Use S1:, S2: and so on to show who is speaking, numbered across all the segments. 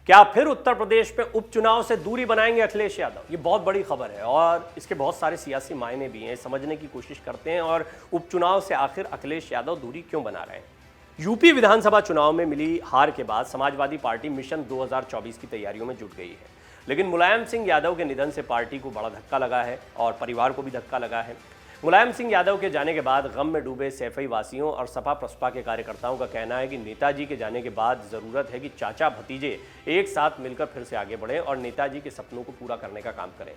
S1: क्या फिर उत्तर प्रदेश में उपचुनाव से दूरी बनाएंगे अखिलेश यादव? ये बहुत बड़ी खबर है और इसके बहुत सारे सियासी मायने भी हैं। समझने की कोशिश करते हैं और उपचुनाव से आखिर अखिलेश यादव दूरी क्यों बना रहे हैं। यूपी विधानसभा चुनाव में मिली हार के बाद समाजवादी पार्टी मिशन 2024 की तैयारियों में जुट गई है, लेकिन मुलायम सिंह यादव के निधन से पार्टी को बड़ा धक्का लगा है और परिवार को भी धक्का लगा है। मुलायम सिंह यादव के जाने के बाद गम में डूबे सैफई वासियों और सपा प्रसपा के कार्यकर्ताओं का कहना है कि नेताजी के जाने के बाद जरूरत है कि चाचा भतीजे एक साथ मिलकर फिर से आगे बढ़ें और नेताजी के सपनों को पूरा करने का काम करें।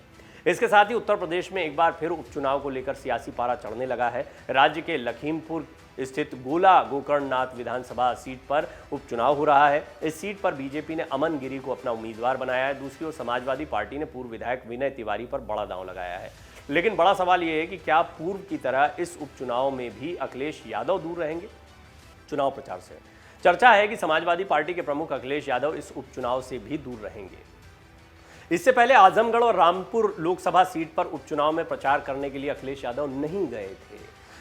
S1: इसके साथ ही उत्तर प्रदेश में एक बार फिर उपचुनाव को लेकर सियासी पारा चढ़ने लगा है। राज्य के लखीमपुर स्थित गोला गोकर्णनाथ विधानसभा सीट पर उपचुनाव हो रहा है। इस सीट पर बीजेपी ने अमन गिरी को अपना उम्मीदवार बनाया है। दूसरी ओर समाजवादी पार्टी ने पूर्व विधायक विनय तिवारी पर बड़ा दांव लगाया है। लेकिन बड़ा सवाल यह है कि क्या पूर्व की तरह इस उपचुनाव में भी अखिलेश यादव दूर रहेंगे चुनाव प्रचार से? चर्चा है कि समाजवादी पार्टी के प्रमुख अखिलेश यादव इस उपचुनाव से भी दूर रहेंगे। इससे पहले आजमगढ़ और रामपुर लोकसभा सीट पर उपचुनाव में प्रचार करने के लिए अखिलेश यादव नहीं गए थे।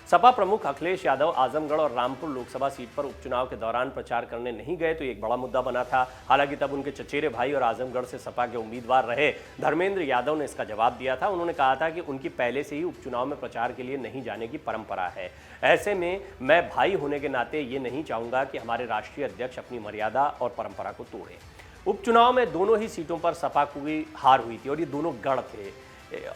S1: सपा प्रमुख अखिलेश यादव आजमगढ़ और रामपुर लोकसभा सीट पर उपचुनाव के दौरान प्रचार करने नहीं गए तो एक बड़ा मुद्दा बना था। हालांकि तब उनके चचेरे भाई और आजमगढ़ से सपा के उम्मीदवार रहे धर्मेंद्र यादव ने इसका जवाब दिया था। उन्होंने कहा था कि उनकी पहले से ही उपचुनाव में प्रचार के लिए नहीं जाने की परंपरा है। ऐसे में मैं भाई होने के नाते ये नहीं चाहूंगा कि हमारे राष्ट्रीय अध्यक्ष अपनी मर्यादा और परंपरा को तोड़े। उपचुनाव में दोनों ही सीटों पर सपा की हार हुई थी और ये दोनों गढ़ थे।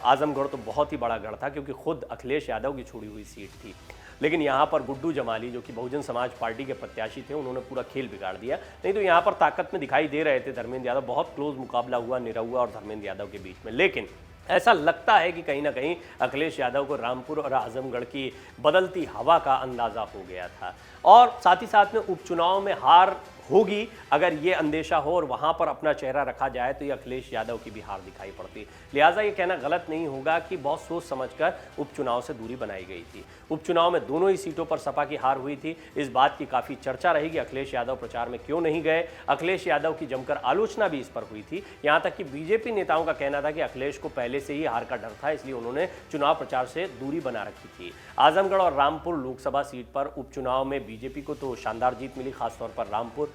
S1: आजमगढ़ तो बहुत ही बड़ा गढ़ था क्योंकि खुद अखिलेश यादव की छोड़ी हुई सीट थी, लेकिन यहाँ पर गुड्डू जमाली जो कि बहुजन समाज पार्टी के प्रत्याशी थे उन्होंने पूरा खेल बिगाड़ दिया। नहीं तो यहाँ पर ताकत में दिखाई दे रहे थे धर्मेंद्र यादव। बहुत क्लोज मुकाबला हुआ निरहुआ और धर्मेंद्र यादव के बीच में, लेकिन ऐसा लगता है कि कहीं ना कहीं अखिलेश यादव को रामपुर और आजमगढ़ की बदलती हवा का अंदाजा हो गया था और साथ ही साथ में उपचुनाव में हार होगी अगर ये अंदेशा हो और वहां पर अपना चेहरा रखा जाए तो ये अखिलेश यादव की भी हार दिखाई पड़ती। लिहाजा ये कहना गलत नहीं होगा कि बहुत सोच समझकर उपचुनाव से दूरी बनाई गई थी। उपचुनाव में दोनों ही सीटों पर सपा की हार हुई थी। इस बात की काफ़ी चर्चा रही कि अखिलेश यादव प्रचार में क्यों नहीं गए। अखिलेश यादव की जमकर आलोचना भी इस पर हुई थी। यहाँ तक कि बीजेपी नेताओं का कहना था कि अखिलेश को पहले से ही हार का डर था, इसलिए उन्होंने चुनाव प्रचार से दूरी बना रखी थी। आजमगढ़ और रामपुर लोकसभा सीट पर उपचुनाव में बीजेपी को तो शानदार जीत मिली, खासतौर पर रामपुर।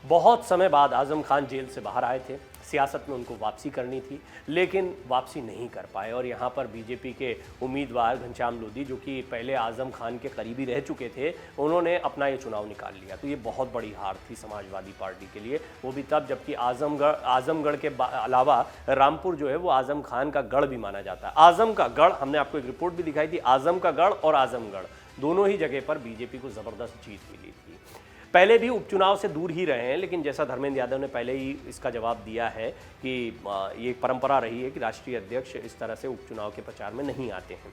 S1: बहुत समय बाद आजम खान जेल से बाहर आए थे, सियासत में उनको वापसी करनी थी लेकिन वापसी नहीं कर पाए और यहाँ पर बीजेपी के उम्मीदवार घनश्याम लोधी जो कि पहले आजम खान के करीबी रह चुके थे, उन्होंने अपना ये चुनाव निकाल लिया। तो ये बहुत बड़ी हार थी समाजवादी पार्टी के लिए, वो भी तब जबकि आजमगढ़ के अलावा रामपुर जो है वो आजम खान का गढ़ भी माना जाता है। आजम का गढ़, हमने आपको एक रिपोर्ट भी दिखाई थी, आजम का गढ़ और आजमगढ़ दोनों ही जगह पर बीजेपी को जबरदस्त जीत मिली थी। पहले भी उपचुनाव से दूर ही रहे हैं, लेकिन जैसा धर्मेंद्र यादव ने पहले ही इसका जवाब दिया है कि ये एक परंपरा रही है कि राष्ट्रीय अध्यक्ष इस तरह से उपचुनाव के प्रचार में नहीं आते हैं।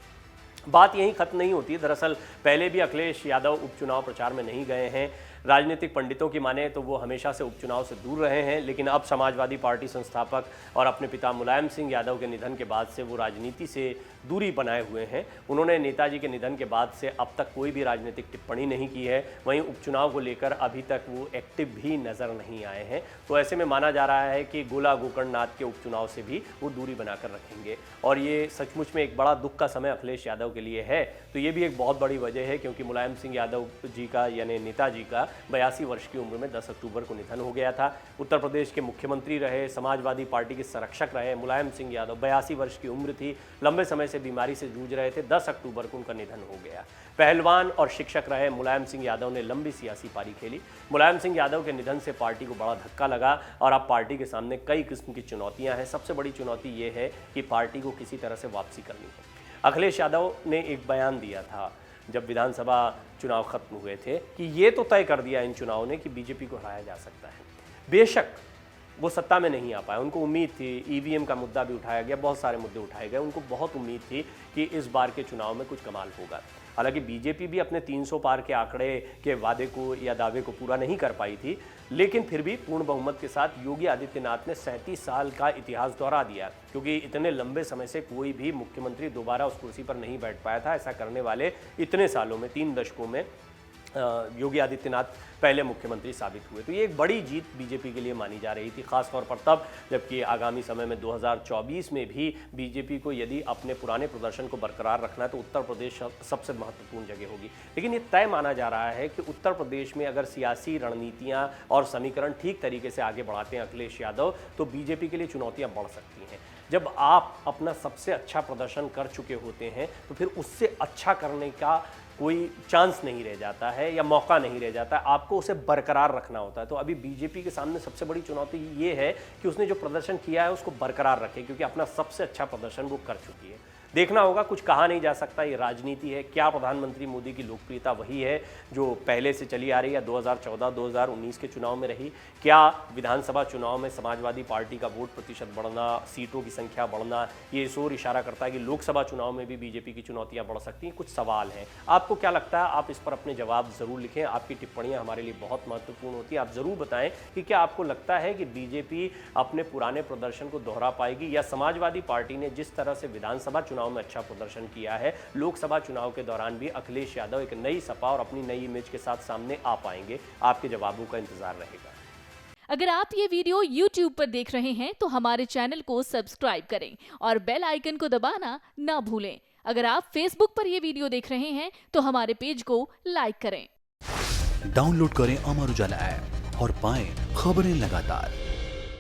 S1: बात यहीं खत्म नहीं होती है। दरअसल पहले भी अखिलेश यादव उपचुनाव प्रचार में नहीं गए हैं। राजनीतिक पंडितों की माने तो वो हमेशा से उपचुनाव से दूर रहे हैं, लेकिन अब समाजवादी पार्टी संस्थापक और अपने पिता मुलायम सिंह यादव के निधन के बाद से वो राजनीति से दूरी बनाए हुए हैं। उन्होंने नेताजी के निधन के बाद से अब तक कोई भी राजनीतिक टिप्पणी नहीं की है। वहीं उपचुनाव को लेकर अभी तक वो एक्टिव भी नजर नहीं आए हैं। तो ऐसे में माना जा रहा है कि गोला गोकर्णनाथ के उपचुनाव से भी वो दूरी बनाकर रखेंगे और ये सचमुच में एक बड़ा दुख का समय अखिलेश यादव के लिए है। तो ये भी एक बहुत बड़ी वजह है क्योंकि मुलायम सिंह यादव जी का यानी नेताजी का 82 वर्ष की उम्र में 10 अक्टूबर को निधन हो गया था। उत्तर प्रदेश के मुख्यमंत्री रहे, समाजवादी पार्टी के संरक्षक रहे मुलायम सिंह यादव। 82 वर्ष की उम्र थी, लंबे समय से बीमारी से जूझ रहे थे। 10 अक्टूबर को उनका निधन हो गया। पहलवान और शिक्षक रहे मुलायम सिंह यादव ने लंबी सियासी पारी खेली। मुलायम सिंह यादव के निधन से पार्टी को बड़ा धक्का लगा और अब पार्टी के सामने कई किस्म की चुनौतियां हैं। सबसे बड़ी चुनौती ये है कि पार्टी को किसी तरह से वापसी करनी है। अखिलेश यादव ने एक बयान दिया था जब विधानसभा चुनाव खत्म हुए थे कि ये तो तय कर दिया इन चुनावों ने कि बीजेपी को हराया जा सकता है। बेशक वो सत्ता में नहीं आ पाए, उनको उम्मीद थी, ईवीएम का मुद्दा भी उठाया गया, बहुत सारे मुद्दे उठाए गए, उनको बहुत उम्मीद थी कि इस बार के चुनाव में कुछ कमाल होगा। हालांकि बीजेपी भी अपने 300 पार के आंकड़े के वादे को या दावे को पूरा नहीं कर पाई थी, लेकिन फिर भी पूर्ण बहुमत के साथ योगी आदित्यनाथ ने 37 साल का इतिहास दोहरा दिया क्योंकि इतने लंबे समय से कोई भी मुख्यमंत्री दोबारा उस कुर्सी पर नहीं बैठ पाया था। ऐसा करने वाले इतने सालों में, 3 दशकों में योगी आदित्यनाथ पहले मुख्यमंत्री साबित हुए। तो ये एक बड़ी जीत बीजेपी के लिए मानी जा रही थी, खासतौर पर तब जबकि आगामी समय में 2024 में भी बीजेपी को यदि अपने पुराने प्रदर्शन को बरकरार रखना है तो उत्तर प्रदेश सबसे महत्वपूर्ण जगह होगी। लेकिन ये तय माना जा रहा है कि उत्तर प्रदेश में अगर सियासी रणनीतियाँ और समीकरण ठीक तरीके से आगे बढ़ाते हैं अखिलेश यादव, तो बीजेपी के लिए चुनौतियाँ बढ़ सकती हैं। जब आप अपना सबसे अच्छा प्रदर्शन कर चुके होते हैं तो फिर उससे अच्छा करने का कोई चांस नहीं रह जाता है या मौका नहीं रह जाता है, आपको उसे बरकरार रखना होता है। तो अभी बीजेपी के सामने सबसे बड़ी चुनौती ये है कि उसने जो प्रदर्शन किया है उसको बरकरार रखे, क्योंकि अपना सबसे अच्छा प्रदर्शन वो कर चुकी है। देखना होगा, कुछ कहा नहीं जा सकता, ये राजनीति है। क्या प्रधानमंत्री मोदी की लोकप्रियता वही है जो पहले से चली आ रही है, 2014-2019 के चुनाव में रही? क्या विधानसभा चुनाव में समाजवादी पार्टी का वोट प्रतिशत बढ़ना, सीटों की संख्या बढ़ना, ये इस ओर इशारा करता है कि लोकसभा चुनाव में भी बीजेपी की चुनौतियां बढ़ सकती हैं? कुछ सवाल हैं। आपको क्या लगता है? आप इस पर अपने जवाब जरूर लिखें। आपकी टिप्पणियां हमारे लिए बहुत महत्वपूर्ण होती है। आप जरूर बताएं कि क्या आपको लगता है कि बीजेपी अपने पुराने प्रदर्शन को दोहरा पाएगी, या समाजवादी पार्टी ने जिस तरह से विधानसभा चुनाव में अच्छा प्रदर्शन किया है, लोकसभा चुनाव के दौरान भी अखिलेश यादव एक नई सपा और अपनी नई इमेज के साथ सामने आ पाएंगे? आपके जवाबों का इंतजार रहेगा।
S2: अगर आप ये वीडियो YouTube पर देख रहे हैं तो हमारे चैनल को सब्सक्राइब करें और बेल आइकन को दबाना ना भूलें। अगर आप Facebook पर ये वीडियो देख रहे हैं तो हमारे पेज को लाइक करें।
S3: डाउनलोड करें अमर उजाला ऐप और पाएं खबरें लगातार।